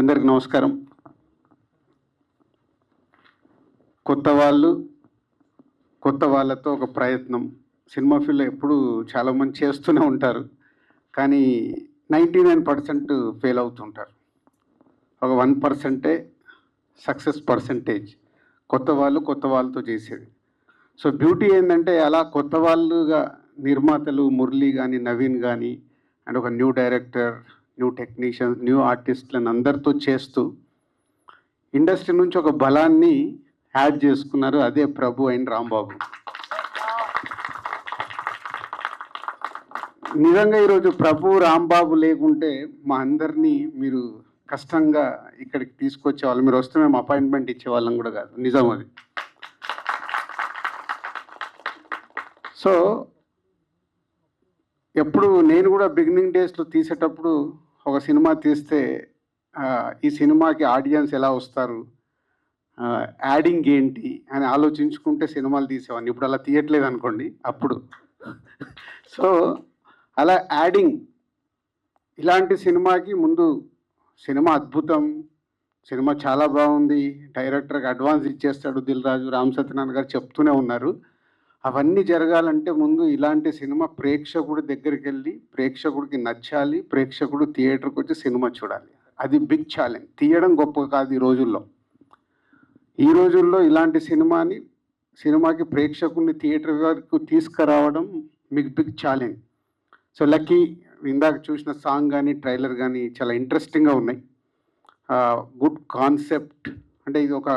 అందరికి నమస్కారం. కొత్త వాళ్ళతో ఒక ప్రయత్నం. సినిమా ఫీల్డ్‌లో ఎప్పుడూ చాలామంది చేస్తూనే ఉంటారు. కానీ 99% ఫెయిల్ అవుతుంటారు. ఒక 1% సక్సెస్ పర్సెంటేజ్. కొత్త వాళ్ళతో చేసేది. సో, బ్యూటీ ఏందంటే అలా కొత్త వాళ్ళుగా నిర్మాతలు మురళి గాని, నవీన్ గాని అండ్ ఒక new director, new technicians, new ఆర్టిస్ట్‌లను అందరితో చేస్తూ ఇండస్ట్రీ నుంచి ఒక బలాన్ని యాడ్ చేసుకున్నారు. అదే ప్రభు అండ్ రాంబాబు. నిజంగా ఈరోజు ప్రభు, రాంబాబు లేకుంటే మా అందరినీ మీరు కష్టంగా ఇక్కడికి తీసుకొచ్చేవాళ్ళు. మీరు వస్తే మేము అపాయింట్మెంట్ ఇచ్చేవాళ్ళం కూడా కాదు. నిజం అది. సో, ఎప్పుడు నేను కూడా బిగినింగ్ డేస్‌లో తీసేటప్పుడు ఒక సినిమా తీస్తే ఈ సినిమాకి ఆడియన్స్ ఎలా వస్తారు? యాడింగ్ ఏంటి? అని ఆలోచించుకుంటే సినిమాలు తీసేవాడిని. ఇప్పుడు అలా తీయట్లేదు అనుకోండి అప్పుడు. సో, అలా యాడింగ్ ఇలాంటి సినిమాకి ముందు సినిమా అద్భుతం, సినిమా చాలా బాగుంది, డైరెక్టర్‌కి అడ్వాన్స్ ఇచ్చేస్తాడు దిల్ రాజు, రామ్ సత్యనారాయణ గారు చెప్తూనే ఉన్నారు. అవన్నీ జరగాలంటే ముందు ఇలాంటి సినిమా ప్రేక్షకుడి దగ్గరికెళ్ళి, ప్రేక్షకుడికి నచ్చాలి, ప్రేక్షకుడు థియేటర్‌కి వచ్చి సినిమా చూడాలి. అది బిగ్ ఛాలెంజ్. తీయడం గొప్ప కాదు ఈ రోజుల్లో. ఈ రోజుల్లో ఇలాంటి సినిమాకి ప్రేక్షకుడిని థియేటర్ వరకు తీసుకురావడం మీకు బిగ్ ఛాలెంజ్. సో, లక్కీ ఇందాక చూసిన సాంగ్ కానీ, ట్రైలర్ కానీ చాలా ఇంట్రెస్టింగ్‌గా ఉన్నాయి. Good concept. అంటే ఇది ఒక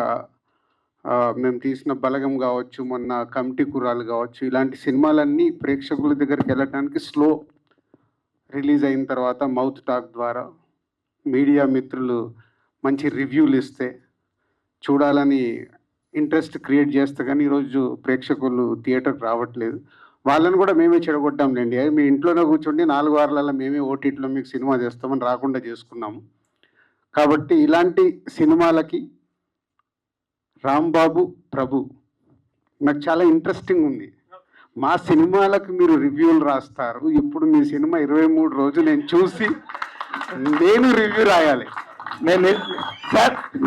మేము తీసిన బలగం కావచ్చు, మొన్న కమిటీ కుర్రాలు కావచ్చు, ఇలాంటి సినిమాలన్నీ ప్రేక్షకుల దగ్గరికి వెళ్ళటానికి స్లో రిలీజ్ అయిన తర్వాత మౌత్ టాక్ ద్వారా మీడియా మిత్రులు మంచి రివ్యూలు ఇస్తే చూడాలని ఇంట్రెస్ట్ క్రియేట్ చేస్తే కానీ ఈరోజు ప్రేక్షకులు థియేటర్కి రావట్లేదు. వాళ్ళని కూడా మేమే చెడగొట్టాంలేండి. మీ ఇంట్లోనే కూర్చోండి 4 వారాలలో మేమే ఓటీటీలో మీకు సినిమా చేస్తామని రాకుండా చేసుకున్నాము. కాబట్టి ఇలాంటి సినిమాలకి రాంబాబు, ప్రభు నాకు చాలా ఇంట్రెస్టింగ్ ఉంది. మా సినిమాలకు మీరు రివ్యూలు రాస్తారు. ఇప్పుడు మీ సినిమా 23 రోజులు నేను చూసి నేను రివ్యూ రాయాలి.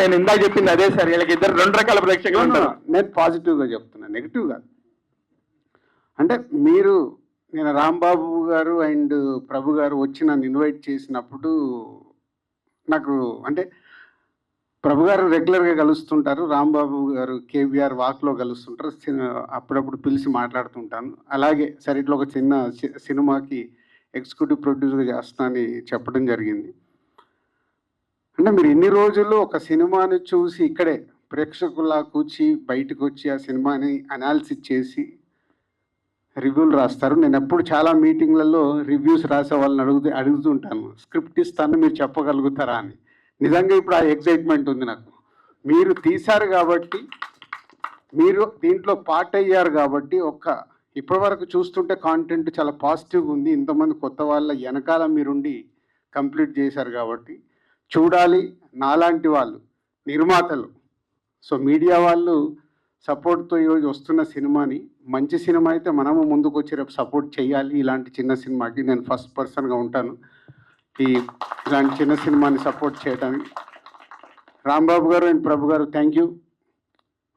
నేను ఇందాక చెప్పింది అదే సార్. వీళ్ళకి ఇద్దరు 2 రకాల ప్రేక్షకులు ఉంటారు. నేను పాజిటివ్గా చెప్తున్నాను, నెగిటివ్గా. అంటే నేను రాంబాబు గారు అండ్ ప్రభు గారు వచ్చి నన్ను ఇన్వైట్ చేసినప్పుడు నాకు అంటే ప్రభు గారు రెగ్యులర్గా కలుస్తుంటారు, రాంబాబు గారు కేబీఆర్ వాక్లో కలుస్తుంటారు, అప్పుడప్పుడు పిలిచి మాట్లాడుతుంటాను. అలాగే సరే ఇట్లా ఒక చిన్న సినిమాకి ఎగ్జిక్యూటివ్ ప్రొడ్యూసర్గా చేస్తానని చెప్పడం జరిగింది. అంటే మీరు ఇన్ని రోజులు ఒక సినిమాని చూసి ఇక్కడే ప్రేక్షకుల్లా కూర్చి బయటకు వచ్చి ఆ సినిమాని అనాలిసిస్ చేసి రివ్యూలు రాస్తారు. నేను ఎప్పుడు చాలా మీటింగ్లలో రివ్యూస్ రాసే వాళ్ళని అడుగుతుంటాను, స్క్రిప్ట్ ఇస్తాను మీరు చెప్పగలుగుతారా అని. నిజంగా ఇప్పుడు ఆ ఎగ్జైట్మెంట్ ఉంది నాకు. మీరు తీశారు కాబట్టి, మీరు దీంట్లో పార్ట్ అయ్యారు కాబట్టి, ఇప్పటి వరకు చూస్తుంటే కాంటెంట్ చాలా పాజిటివ్గా ఉంది. ఇంతమంది కొత్త వాళ్ళ వెనకాల మీరుండి కంప్లీట్ చేశారు కాబట్టి చూడాలి. నాలాంటి వాళ్ళు నిర్మాతలు, సో మీడియా వాళ్ళు సపోర్ట్తో ఈరోజు వస్తున్న సినిమాని, మంచి సినిమా అయితే మనము ముందుకు వచ్చి రేపు సపోర్ట్ చేయాలి. ఇలాంటి చిన్న సినిమాకి నేను ఫస్ట్ పర్సన్గా ఉంటాను ఇలాంటి చిన్న సినిమాని సపోర్ట్ చేయడానికి. రాంబాబు గారు అండ్ ప్రభు గారు థ్యాంక్ యూ.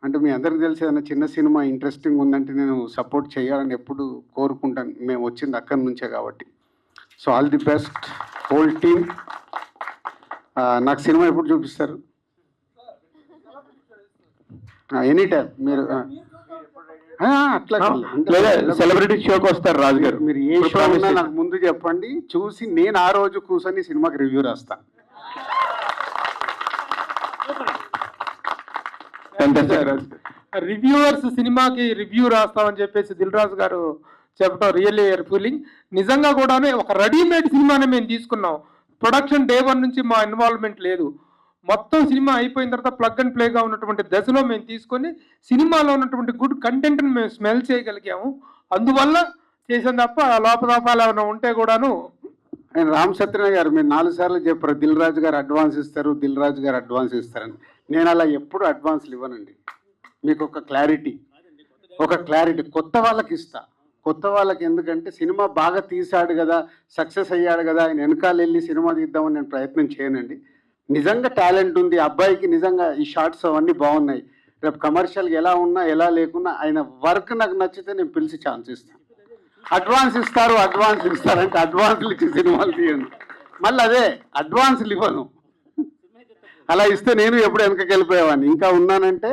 అంటే మీ అందరికీ తెలిసి ఏదైనా చిన్న సినిమా ఇంట్రెస్టింగ్ ఉందంటే నేను సపోర్ట్ చేయాలని ఎప్పుడు కోరుకుంటాను. మేము వచ్చింది అక్కడి నుంచే కాబట్టి. So all the best whole team. నాకు సినిమా ఎప్పుడు చూపిస్తారు? ఎనీ టైం మీరు అట్లా సెలబ్రిటీ షోకి వస్తారు రాజు గారు. మీరు ఏ షో ఉన్నా నాకు ముందు చెప్పండి, చూసి నేను ఆ రోజు కూర్చొని సినిమాకి రివ్యూ రాస్తాను. రివ్యూవర్స్ సినిమాకి రివ్యూ రాస్తామని చెప్పేసి దిల్ రాజు గారు చెప్పడం రియల్లీ ఫీలింగ్. నిజంగా కూడా ఒక రెడీమేడ్ సినిమానే మేము తీసుకున్నాం. ప్రొడక్షన్ డే 1 నుంచి మా ఇన్వాల్వ్మెంట్ లేదు. మొత్తం సినిమా అయిపోయిన తర్వాత ప్లగ్ అండ్ ప్లేగా ఉన్నటువంటి దశలో మేము తీసుకొని సినిమాలో ఉన్నటువంటి గుడ్ కంటెంట్ని మేము స్మెల్ చేయగలిగాము. అందువల్ల చేసాం తప్ప లోపలోపాలు ఏమైనా ఉంటే కూడాను. ఆయన రామ్ సత్యనారాయణ గారు మీరు 4 సార్లు చెప్పారు దిల్ రాజు గారు అడ్వాన్స్ ఇస్తారని. నేను అలా ఎప్పుడు అడ్వాన్స్లు ఇవ్వనండి. మీకు ఒక క్లారిటీ కొత్త వాళ్ళకి ఇస్తా. కొత్త వాళ్ళకి ఎందుకంటే సినిమా బాగా తీశాడు కదా, సక్సెస్ అయ్యాడు కదా, ఆయన వెనకాల వెళ్ళి సినిమా తీద్దామని నేను ప్రయత్నం చేయనండి. నిజంగా టాలెంట్ ఉంది అబ్బాయికి, నిజంగా ఈ షార్ట్స్ అవన్నీ బాగున్నాయి, రేపు కమర్షియల్గా ఎలా ఉన్నా ఎలా లేకున్నా ఆయన వర్క్ నాకు నచ్చితే నేను పిలిచి ఛాన్స్ ఇస్తాను. అడ్వాన్స్ ఇస్తారంటే అడ్వాన్స్లు ఇచ్చి సినిమాలు తీయండి, మళ్ళీ అదే అడ్వాన్స్లు ఇవ్వను. అలా ఇస్తే నేను ఎప్పుడు వెనకకి వెళ్ళిపోయేవాడిని. ఇంకా ఉన్నానంటే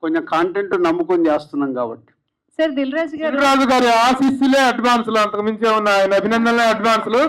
కొంచెం కాంటెంట్ నమ్ముకొని చేస్తున్నాం కాబట్టి. సార్ దిల్ రాజు గారు రాజు గారి ఆశీస్సులే అడ్వాన్సులు, అంతకు మించి ఉన్న ఆయన అభినందనలే అడ్వాన్సులు.